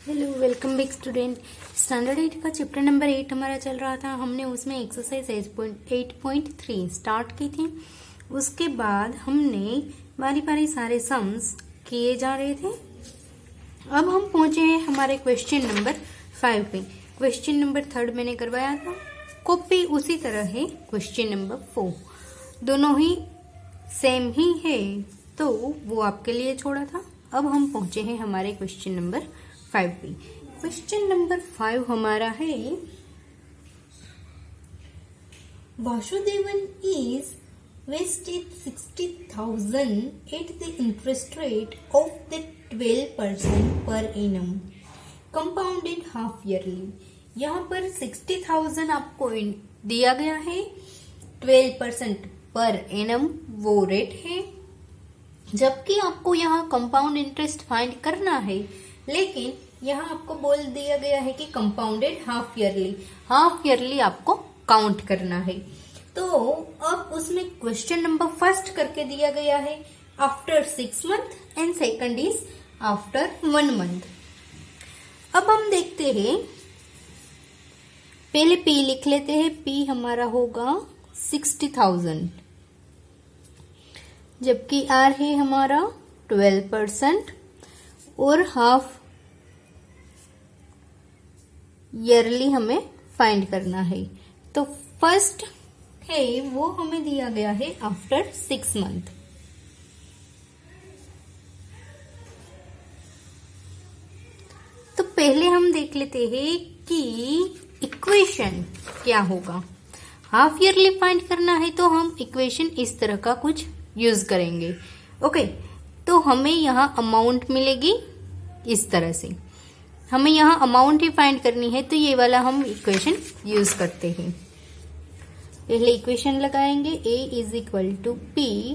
Hello, welcome back student. Standard 8 का chapter number 8 हमारा चल रहा था। हमने उसमें एक्सरसाइज 8.3 स्टार्ट की थी। उसके बाद हमने बारी बारी सारे सम्स किए जा रहे थे। अब हम पहुंचे हैं हमारे क्वेश्चन नंबर 5 पे। क्वेश्चन नंबर 3 मैंने करवाया था, कॉपी उसी तरह है क्वेश्चन नंबर 4, दोनों ही सेम ही है, तो वो आपके लिए छोड़ा था। अब हम पहुंचे हैं हमारे क्वेश्चन नंबर 5 पे। क्वेश्चन नंबर 5 हमारा है, Vasudevan is wasted 60,000 at the interest rate of the 12% per annum compounded half yearly। यहाँ पर 60,000 आपको दिया गया है, 12% पर एनम वो रेट है, जबकि आपको यहाँ कंपाउंड इंटरेस्ट फाइंड करना है। लेकिन यहाँ आपको बोल दिया गया है कि कंपाउंडेड हाफ ईयरली आपको काउंट करना है। तो अब उसमें क्वेश्चन नंबर 1 करके दिया गया है after 6 month and second is after 1 month. अब हम देखते हैं, पहले पी लिख लेते हैं। पी हमारा होगा 60,000, जबकि आर है हमारा 12% और हाफ ईयरली हमें फाइंड करना है। तो फर्स्ट है वो हमें दिया गया है आफ्टर 6 मंथ। तो पहले हम देख लेते हैं कि इक्वेशन क्या होगा। हाफ ईयरली फाइंड करना है तो हम इक्वेशन इस तरह का कुछ यूज करेंगे। ओके, तो हमें यहाँ अमाउंट मिलेगी इस तरह से। हमें यहाँ अमाउंट ही फाइंड करनी है, तो ये वाला हम इक्वेशन यूज करते हैं। पहले इक्वेशन लगाएंगे, a is equal to P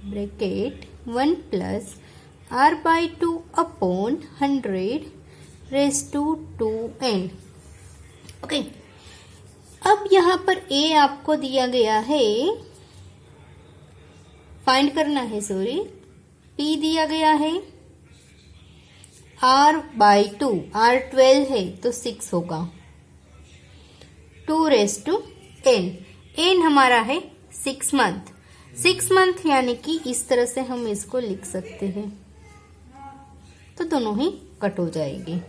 bracket 1 plus r/2 upon 100 raise to 2n। Okay, अब यहाँ पर a आपको दिया गया है, फाइंड करना है, सॉरी, p दिया गया है r/2, r 12 है तो 6 होगा, 2 रेज़ टू n। n हमारा है 6 मंथ। 6 मंथ यानी कि इस तरह से हम इसको लिख सकते हैं, तो दोनों ही कट हो जाएगी।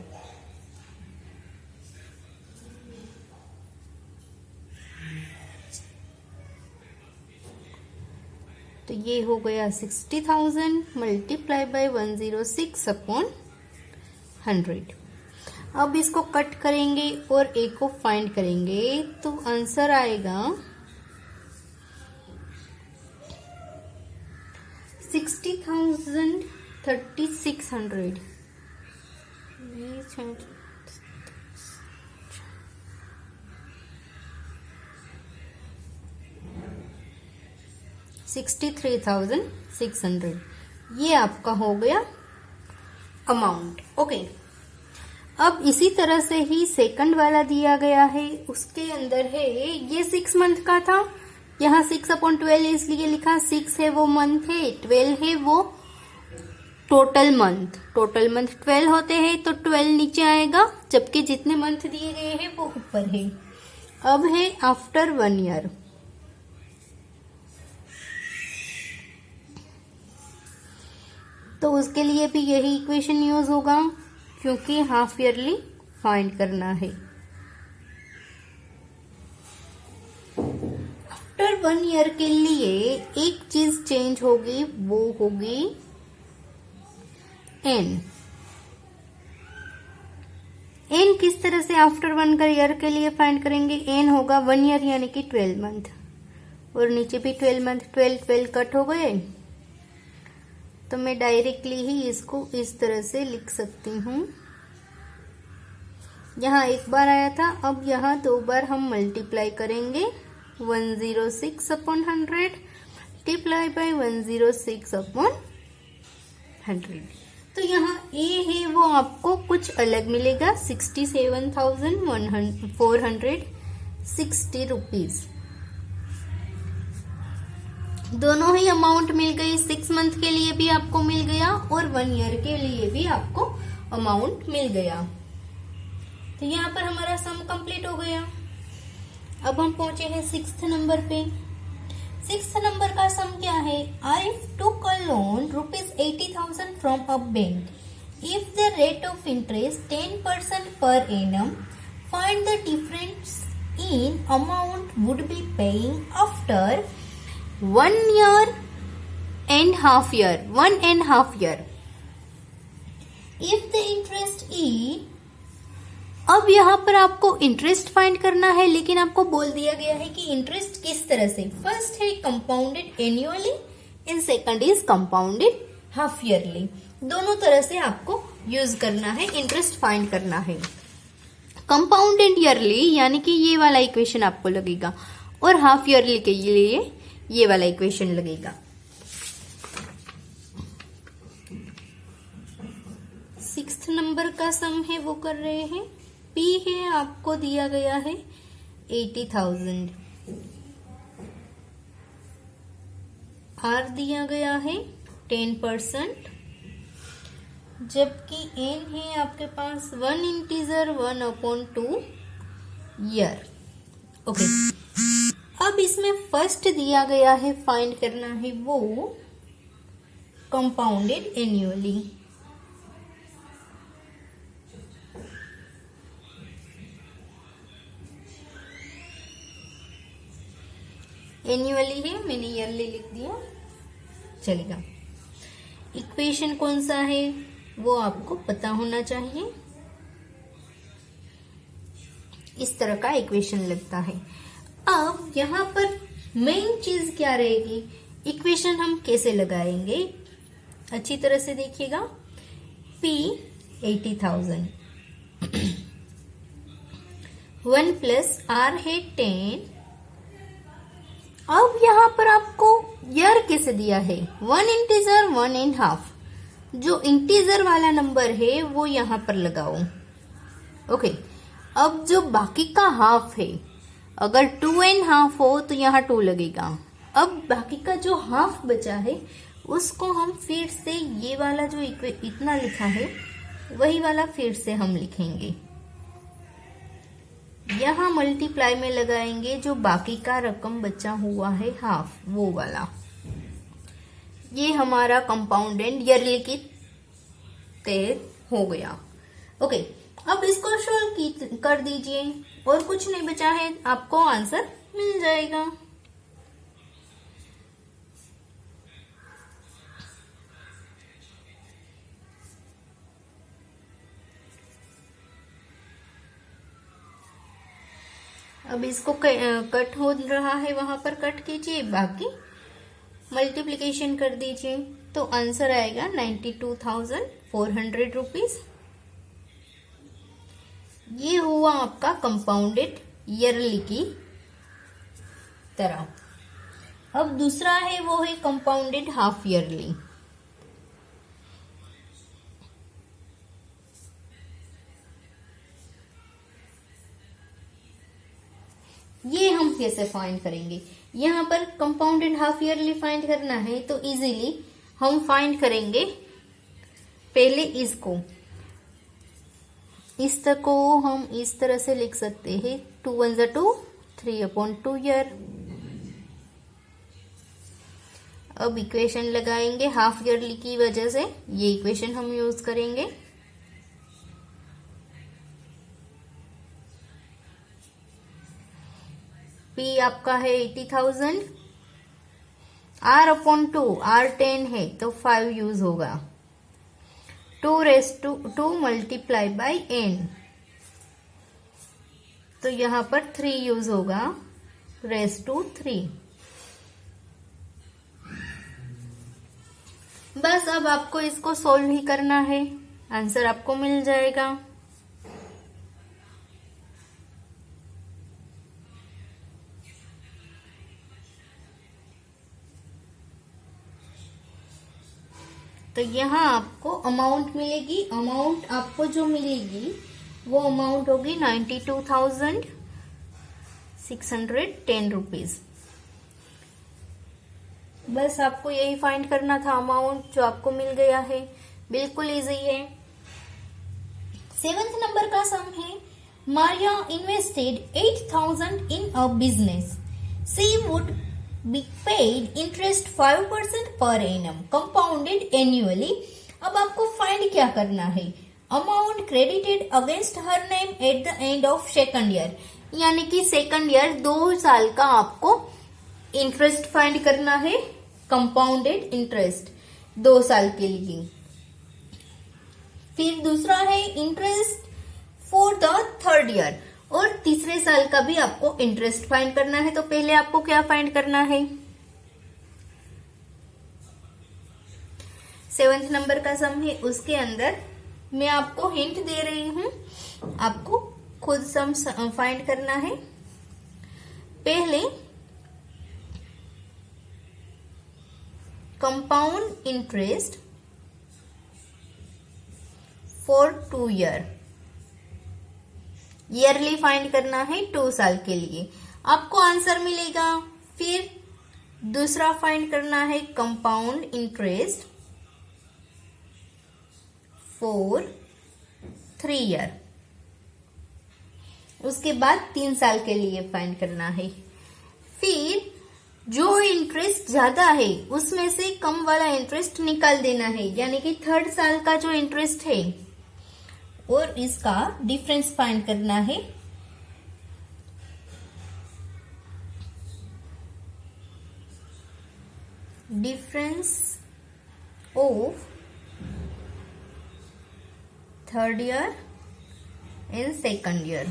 तो ये हो गया 60,000 मल्टीप्लाई बाय 106 अपॉन 100। अब इसको कट करेंगे और ए को फाइंड करेंगे, तो आंसर आएगा 60,000 3600। 63,600 ये आपका हो गया अमाउंट। ओके, अब इसी तरह से ही सेकंड वाला दिया गया है, उसके अंदर है, ये 6 मंथ का था, यहाँ 6/12 इसलिए लिखा, 6 है वो मंथ है, 12 है वो टोटल मंथ। टोटल मंथ 12 होते हैं, तो 12 नीचे आएगा, जबकि जितने मंथ दिए गए हैं वो ऊपर है। अब है आफ्टर 1 ईयर। तो उसके लिए भी यही इक्वेशन यूज होगा, क्योंकि हाफ ईयरली फाइंड करना है। आफ्टर 1 ईयर के लिए एक चीज चेंज होगी, वो होगी एन। एन किस तरह से आफ्टर 1 ईयर के लिए फाइंड करेंगे? एन होगा 1 ईयर यानी कि 12 मंथ, और नीचे भी 12 मंथ, 12 कट हो गए, तो मैं डायरेक्टली ही इसको इस तरह से लिख सकती हूँ। यहाँ एक बार आया था, अब यहाँ 2 बार हम मल्टीप्लाई करेंगे, 106 अपॉन 100 मल्टीप्लाई बाय 106 अपॉन 100। तो यहाँ ए है वो आपको कुछ अलग मिलेगा, 67,460 रुपीज। दोनों ही अमाउंट मिल गई, 6 मंथ के लिए भी आपको मिल गया और 1 ईयर के लिए भी आपको अमाउंट मिल गया। तो यहाँ पर हमारा सम कंप्लीट हो गया। अब हम पहुंचे हैं 6th नंबर पे। 6th नंबर का सम क्या है? I took a loan ₹80,000 from a bank. If the rate of interest 10% per annum, find the difference in amount would be paying after 1.5 year. 1.5 year. If the interest is, अब यहाँ पर आपको interest find करना है, लेकिन आपको बोल दिया गया है कि इंटरेस्ट किस तरह से। फर्स्ट है compounded annually and second is compounded half yearly. दोनों तरह से आपको यूज करना है, इंटरेस्ट फाइंड करना है। कंपाउंडेड ईयरली यानी कि ये वाला इक्वेशन आपको लगेगा, और हाफ ईयरली के लिए ये वाला इक्वेशन लगेगा। 6th नंबर का सम है वो कर रहे हैं। P है, आपको दिया गया है 80,000, R दिया गया है 10%, जबकि n है आपके पास 1 इंटीजर 1/2 ईयर। ओके, अब इसमें फर्स्ट दिया गया है, फाइंड करना है वो कंपाउंडेड एन्युअली। एन्युअली है, मैंने ईयरली लिख दिया, चलेगा। इक्वेशन कौन सा है वो आपको पता होना चाहिए। इस तरह का इक्वेशन लगता है। अब यहाँ पर मेन चीज क्या रहेगी, इक्वेशन हम कैसे लगाएंगे, अच्छी तरह से देखिएगा। P 80,000, 1 प्लस R है 10। अब यहाँ पर आपको ईयर कैसे दिया है, 1 इंटीजर 1.5, जो इंटीजर वाला नंबर है वो यहाँ पर लगाओ। ओके, अब जो बाकी का हाफ है, अगर 2.5 हो तो यहाँ 2 लगेगा। अब बाकी का जो हाफ बचा है उसको हम फिर से ये वाला जो इतना लिखा है वही वाला फिर से हम लिखेंगे, यहाँ मल्टीप्लाई में लगाएंगे। जो बाकी का रकम बचा हुआ है हाफ, वो वाला, ये हमारा कंपाउंडेड ईयरली की तय हो गया। ओके, अब इसको सॉल्व कर दीजिए, और कुछ नहीं बचा है, आपको आंसर मिल जाएगा। अब इसको कट हो रहा है वहां पर कट कीजिए, बाकी मल्टीप्लिकेशन कर दीजिए, तो आंसर आएगा 92,400 रुपीज। ये हुआ आपका कंपाउंडेड ईयरली की तरह। अब दूसरा है वो है कंपाउंडेड हाफ ईयरली। ये हम कैसे फाइंड करेंगे, यहाँ पर कंपाउंडेड हाफ ईयरली फाइंड करना है तो इजीली हम फाइंड करेंगे। पहले इसको, इस तक को हम इस तरह से लिख सकते हैं, 2 1 2, 3/2 ईयर। अब इक्वेशन लगाएंगे हाफ ईयरली की वजह से, ये इक्वेशन हम यूज करेंगे। P आपका है 80,000, R/2, R 10 है तो 5 यूज होगा, 2 मल्टीप्लाई बाई n, तो यहाँ पर 3 यूज होगा, ⁻3। बस अब आपको इसको सोल्व ही करना है, आंसर आपको मिल जाएगा। तो यहाँ आपको अमाउंट मिलेगी, अमाउंट आपको जो मिलेगी वो अमाउंट होगी 92,610 रुपीज। बस आपको यही फाइंड करना था, अमाउंट जो आपको मिल गया है, बिल्कुल इजी है। 7th नंबर का सम है, Maria invested 8,000 in a business, she would be paid interest 5% per annum compounded annually. अब आपको फाइंड क्या करना है, amount credited against her name at the end of second year, यानी कि सेकंड ईयर 2 साल का आपको इंटरेस्ट फाइंड करना है, कंपाउंडेड इंटरेस्ट 2 साल के लिए। फिर दूसरा है interest for the third year, और तीसरे साल का भी आपको इंटरेस्ट फाइंड करना है। तो पहले आपको क्या फाइंड करना है, 7th नंबर का सम है, उसके अंदर मैं आपको हिंट दे रही हूं, आपको खुद सम फाइंड करना है। पहले compound interest for 2 year, yearly find करना है 2 साल के लिए, आपको आंसर मिलेगा। फिर दूसरा फाइंड करना है कंपाउंड इंटरेस्ट फॉर 3 ईयर, उसके बाद 3 साल के लिए फाइंड करना है। फिर जो इंटरेस्ट ज्यादा है उसमें से कम वाला इंटरेस्ट निकाल देना है, यानी कि 3rd साल का जो इंटरेस्ट है और इसका डिफरेंस फाइंड करना है। Difference of 3rd year and 2nd year,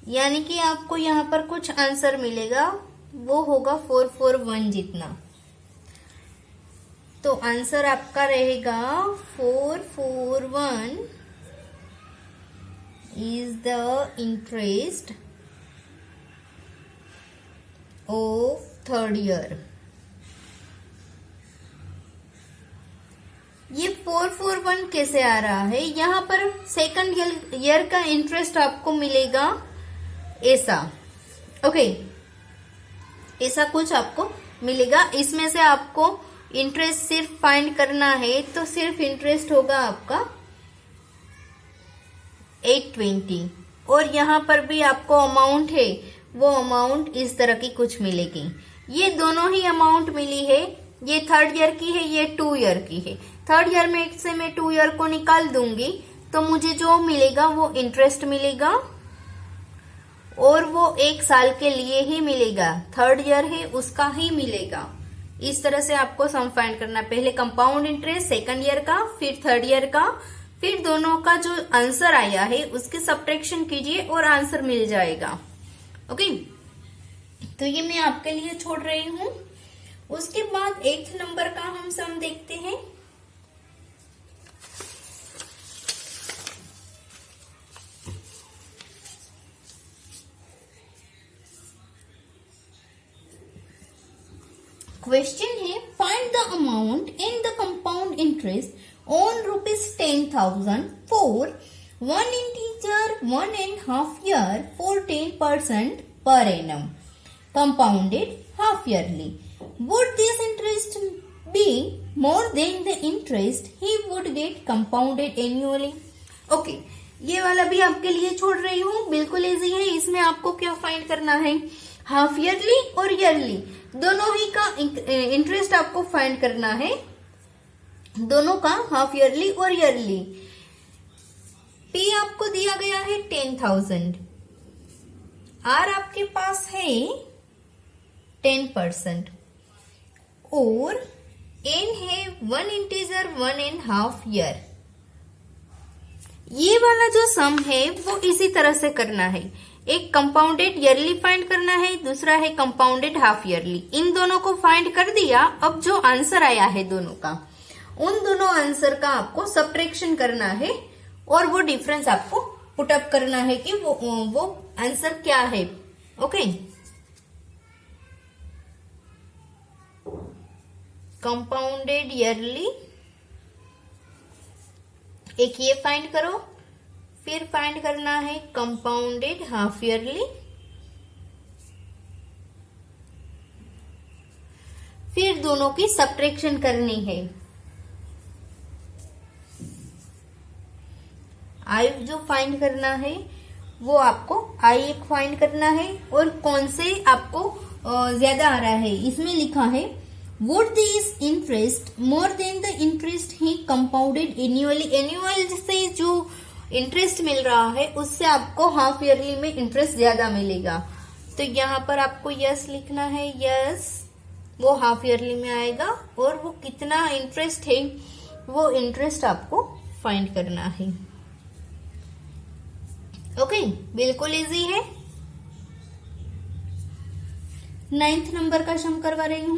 यानी कि आपको यहां पर कुछ आंसर मिलेगा, वो होगा 441 जितना। तो आंसर आपका रहेगा 441 is the interest of 3rd year. ये 441 कैसे आ रहा है, यहाँ पर 2nd ईयर का इंटरेस्ट आपको मिलेगा ऐसा, ओके, ऐसा कुछ आपको मिलेगा। इसमें से आपको इंटरेस्ट सिर्फ फाइंड करना है, तो सिर्फ इंटरेस्ट होगा आपका 820, और यहाँ पर भी आपको अमाउंट है, वो अमाउंट इस तरह की कुछ मिलेगी। ये दोनों ही अमाउंट मिली है, ये 3rd ईयर की है, ये 2 ईयर की है। 3rd ईयर में से मैं 2 ईयर को निकाल दूंगी, तो मुझे जो मिलेगा वो इंटरेस्ट मिलेगा, और वो 1 साल के लिए ही मिलेगा। 3rd ईयर है उसका ही मिलेगा। इस तरह से आपको सम फाइंड करना, पहले कंपाउंड इंटरेस्ट 2nd ईयर का, फिर 3rd ईयर का, फिर दोनों का जो आंसर आया है उसकी सब्ट्रैक्शन कीजिए और आंसर मिल जाएगा। ओके, तो ये मैं आपके लिए छोड़ रही हूं। उसके बाद 8th नंबर का हम सम देखते हैं। क्वेश्चन है, find the amount in the compound interest on ₹10,000 for 1 integer 1.5 year for 10% per annum, compounded half yearly. Would this interest be more than the interest he would get compounded annually? Okay, ये वाला भी आपके लिए छोड़ रही हूँ, बिल्कुल easy है। इसमें आपको क्या फाइंड करना है, हाफ ईयरली और ईयरली दोनों ही का इंटरेस्ट आपको फाइंड करना है, दोनों का हाफ ईयरली और ईयरली। पे आपको दिया गया है 10,000, आर आपके पास है 10% और एन है 1 इंटीजर 1.5 ईयर। ये वाला जो सम है वो इसी तरह से करना है, एक कंपाउंडेड ईयरली फाइंड करना है, दूसरा है कंपाउंडेड हाफ ईयरली। इन दोनों को फाइंड कर दिया, अब जो आंसर आया है दोनों का, उन दोनों आंसर का आपको सब्ट्रैक्शन करना है और वो डिफरेंस आपको पुट अप करना है कि वो आंसर क्या है। ओके, कंपाउंडेड ईयरली, एक ये फाइंड करो, फिर फाइंड करना है कंपाउंडेड हाफ ईयरली, फिर दोनों की सब्ट्रैक्शन करनी है। आई जो फाइंड करना है वो आपको आई एक फाइंड करना है, और कौन से आपको ज्यादा आ रहा है इसमें लिखा है would this interest more than the interest he compounded annually. Annual से जो इंटरेस्ट मिल रहा है उससे आपको हाफ ईयरली में इंटरेस्ट ज्यादा मिलेगा। तो यहाँ पर आपको यस लिखना है, यस वो हाफ ईयरली में आएगा, और वो कितना इंटरेस्ट है वो इंटरेस्ट आपको फाइंड करना है। ओके, बिल्कुल इजी है। 9th नंबर का सम करवा रही हूं।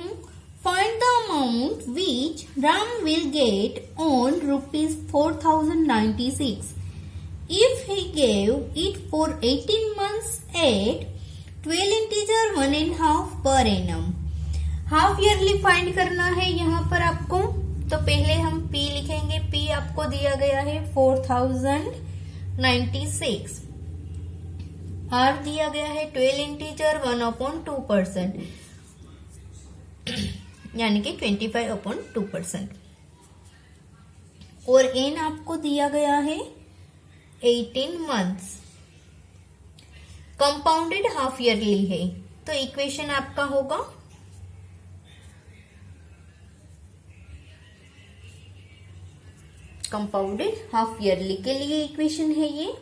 Find the amount which Ram will get on ₹4,096 if he gave it for 18 months at 12 integer 1.5 per annum। Half yearly find करना है यहाँ पर आपको। तो पहले हम P लिखेंगे। P आपको दिया गया है 4096, R दिया गया है 12 इंटीजर 1/2%, यानी कि 25/2%, और N आपको दिया गया है 18 मंथ्स। कंपाउंडेड हाफ ईयरली है, तो इक्वेशन आपका होगा कंपाउंडेड हाफ ईयरली के लिए इक्वेशन है ये।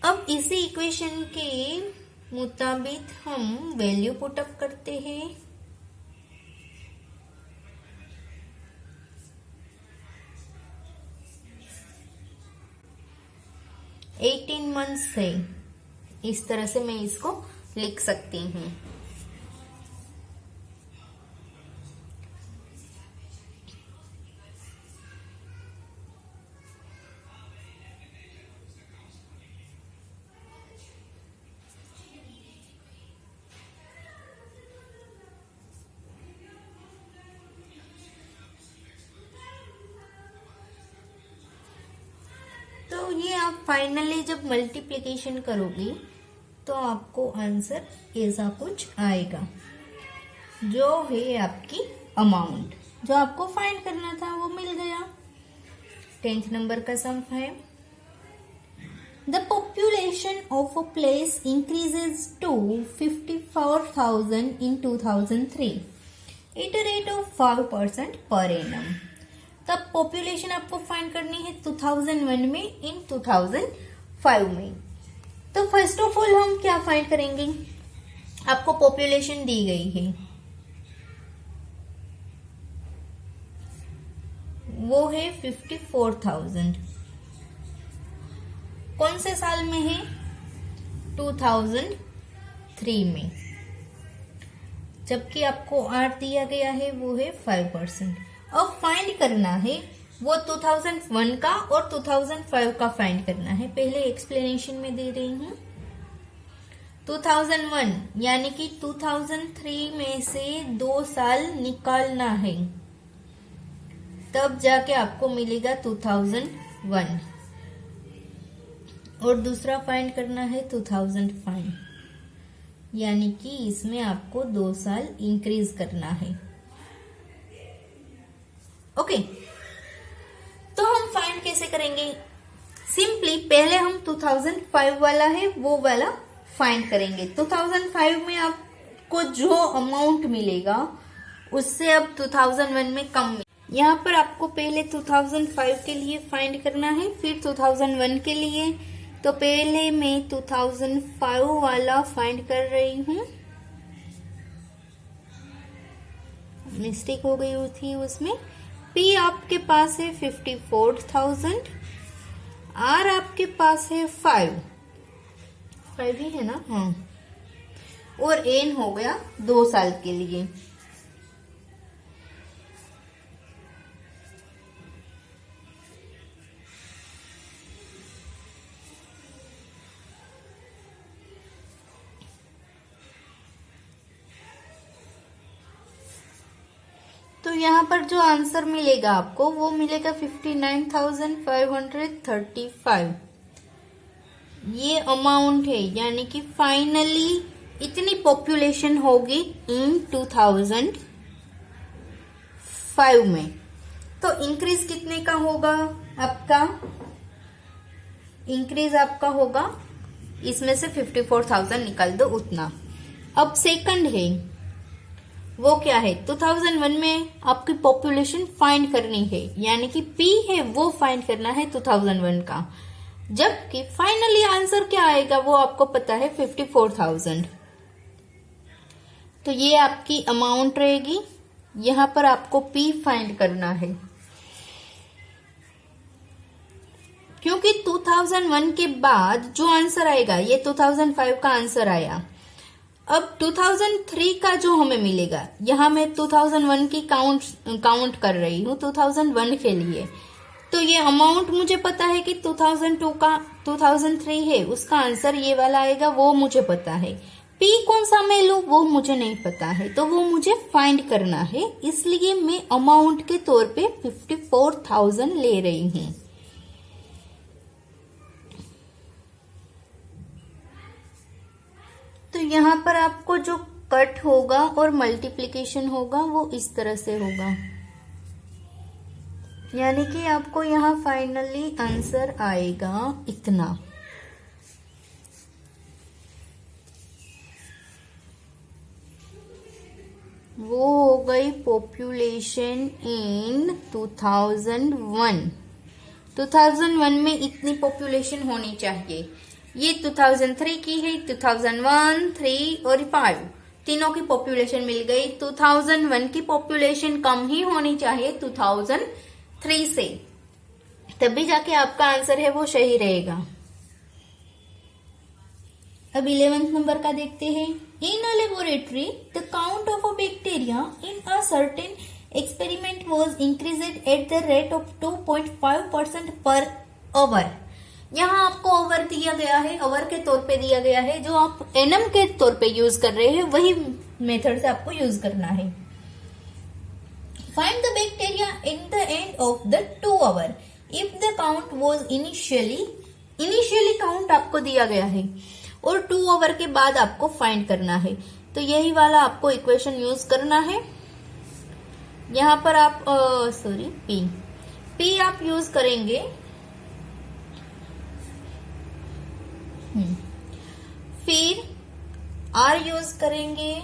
अब इसी इक्वेशन के मुताबिक हम वैल्यू पुटअप करते हैं। एटीन मंथ्स है, इस तरह से मैं इसको लिख सकती हूँ। तो ये आप फाइनली जब मल्टीप्लिकेशन करोगे तो आपको आंसर ऐसा कुछ आएगा, जो है आपकी अमाउंट जो आपको फाइंड करना था वो मिल गया। 10th नंबर का सम है। The population of a place increases to 54,000 in 2003 at a rate of 5% per annum. तब पॉपुलेशन आपको फाइंड करनी है 2001 में इन 2005 में। तो फर्स्ट ऑफ ऑल हम क्या फाइंड करेंगे, आपको पॉपुलेशन दी गई है, वो है 54,000। कौन से साल में है, 2003 में, जबकि आपको आर दिया गया है वो है 5%। अब फाइंड करना है वो 2001 का और 2005 का फाइंड करना है। पहले एक्सप्लेनेशन में दे रही हूं। 2001 यानी कि 2003 में से 2 साल निकालना है, तब जाके आपको मिलेगा 2001। और दूसरा फाइंड करना है 2005, यानी कि इसमें आपको 2 साल इंक्रीज करना है। ओके, तो हम फाइंड कैसे करेंगे, सिंपली पहले हम 2005 वाला है वो वाला फाइंड करेंगे। 2005 में आपको जो अमाउंट मिलेगा उससे अब 2001 में कम। यहाँ पर आपको पहले 2005 के लिए फाइंड करना है, फिर 2001 के लिए। तो पहले मैं 2005 वाला फाइंड कर रही हूँ, मिस्टेक हो गई थी उसमें। P आपके पास है 54,000, R आपके पास है 5 ही है ना, हाँ, और N हो गया 2 साल के लिए। तो यहाँ पर जो आंसर मिलेगा आपको वो मिलेगा 59,535। ये अमाउंट है, यानी कि फाइनली इतनी पॉपुलेशन होगी इन 2005 में। तो इंक्रीज कितने का होगा आपका, इंक्रीज आपका होगा, इसमें से 54,000 निकाल दो उतना। अब सेकंड है, वो क्या है, 2001 में आपकी पॉपुलेशन फाइंड करनी है, यानी कि पी है वो फाइंड करना है 2001 का, जबकि फाइनली आंसर क्या आएगा वो आपको पता है 54,000। तो ये आपकी अमाउंट रहेगी, यहां पर आपको पी फाइंड करना है, क्योंकि 2001 के बाद जो आंसर आएगा ये 2005 का आंसर आया। अब 2003 का जो हमें मिलेगा, यहां मैं 2001 की काउंट कर रही हूं 2001 के लिए, तो ये अमाउंट मुझे पता है कि 2002 का 2003 है, उसका आंसर ये वाला आएगा, वो मुझे पता है। पी कौन सा मैं लूं वो मुझे नहीं पता है, तो वो मुझे फाइंड करना है, इसलिए मैं अमाउंट के तौर पे 54,000 ले रही हूं। तो यहाँ पर आपको जो कट होगा और मल्टीप्लिकेशन होगा वो इस तरह से होगा, यानी कि आपको यहाँ फाइनली आंसर आएगा इतना। वो हो गई पॉपुलेशन इन 2001। 2001 में इतनी पॉपुलेशन होनी चाहिए। ये 2003 की है, 2001, 3 और 5 तीनों की पॉपुलेशन मिल गई। 2001 की पॉपुलेशन कम ही होनी चाहिए 2003 से, तभी जाके आपका आंसर है वो सही रहेगा। अब 11th नंबर का देखते हैं। In a laboratory the count of a bacteria in a certain experiment was increased at the rate of 2.5% per our. यहाँ आपको ओवर दिया गया है, ओवर के तौर पे दिया गया है, जो आप एनम के तौर पे यूज कर रहे हैं वही मेथड से आपको यूज करना है। Find the bacteria in the end of the 2 hour if the count was initially count आपको दिया गया है और 2 आवर के बाद आपको फाइंड करना है। तो यही वाला आपको इक्वेशन यूज करना है। यहाँ पर आप पी आप यूज करेंगे, फिर आर यूज करेंगे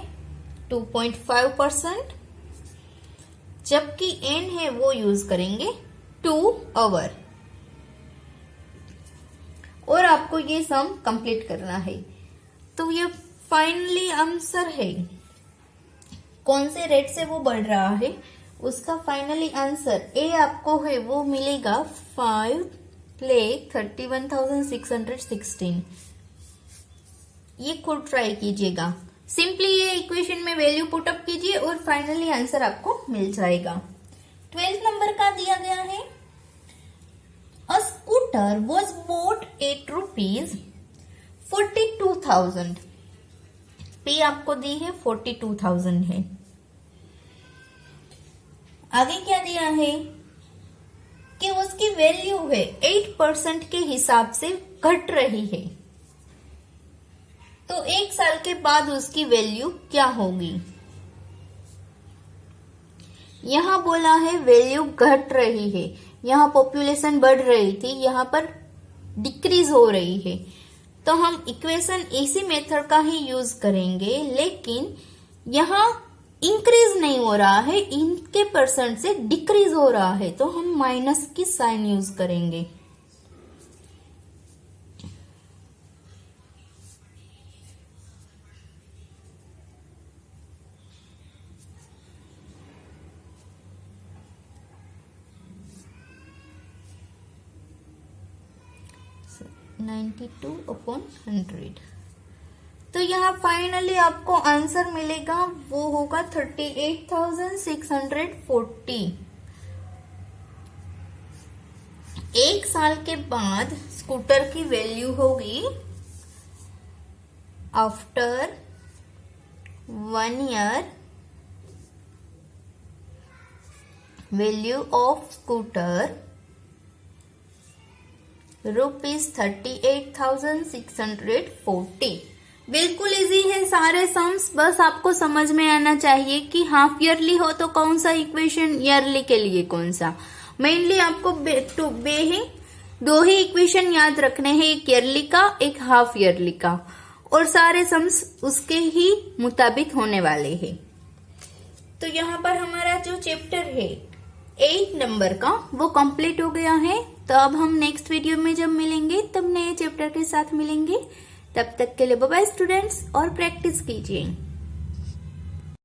2.5%, जबकि एन है वो यूज करेंगे 2 आवर, और आपको ये सम कंप्लीट करना है। तो ये फाइनली आंसर है, कौन से रेट से वो बढ़ रहा है उसका फाइनली आंसर ए आपको है वो मिलेगा 5,31,616। ये खुद ट्राई कीजिएगा, सिंपली ये इक्वेशन में वैल्यू पुटअप कीजिए और फाइनली आंसर आपको मिल जाएगा। 12th नंबर का दिया गया है। A scooter was bought at ₹42,000। P आपको दी है 42,000 है। आगे क्या दिया है कि उसकी वैल्यू है 8% के हिसाब से घट रही है, तो 1 साल के बाद उसकी वैल्यू क्या होगी। यहां बोला है वैल्यू घट रही है, यहां पॉपुलेशन बढ़ रही थी, यहां पर डिक्रीज हो रही है, तो हम इक्वेशन इसी मेथड का ही यूज करेंगे, लेकिन यहां इंक्रीज नहीं हो रहा है, इनके परसेंट से डिक्रीज हो रहा है, तो हम माइनस की साइन यूज करेंगे। So, 92/100। तो यहाँ फाइनली आपको आंसर मिलेगा वो होगा 38,640। 1 साल के बाद स्कूटर की वैल्यू होगी, after 1 year value of scooter ₹38,640। बिल्कुल इजी है सारे सम्स, बस आपको समझ में आना चाहिए कि हाफ ईयरली हो तो कौन सा इक्वेशन, ईयरली के लिए कौन सा। मेनली आपको बे है दो ही इक्वेशन याद रखने हैं, एक ईयरली का एक हाफ ईयरली का, और सारे सम्स उसके ही मुताबिक होने वाले हैं। तो यहाँ पर हमारा जो चैप्टर है 8 नंबर का वो कंप्लीट हो गया है। तो अब हम नेक्स्ट वीडियो में जब मिलेंगे तब नए चैप्टर के साथ मिलेंगे। तब तक के लिए बाय बाय स्टूडेंट्स, और प्रैक्टिस कीजिए।